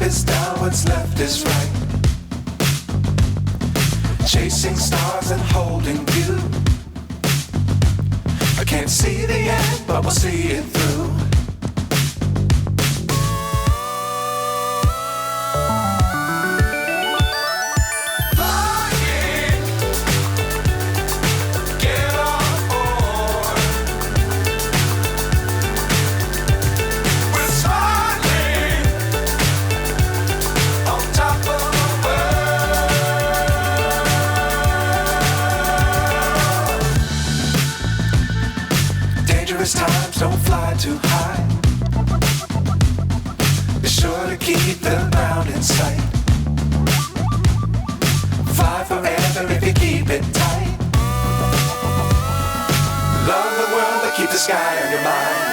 is down, what's left is right. Chasing stars and holding you. I can't see the end, but we'll see it through. Times don't fly too high. Be sure to keep the ground in sight. Fly forever if you keep it tight. Love the world, but keep the sky on your mind.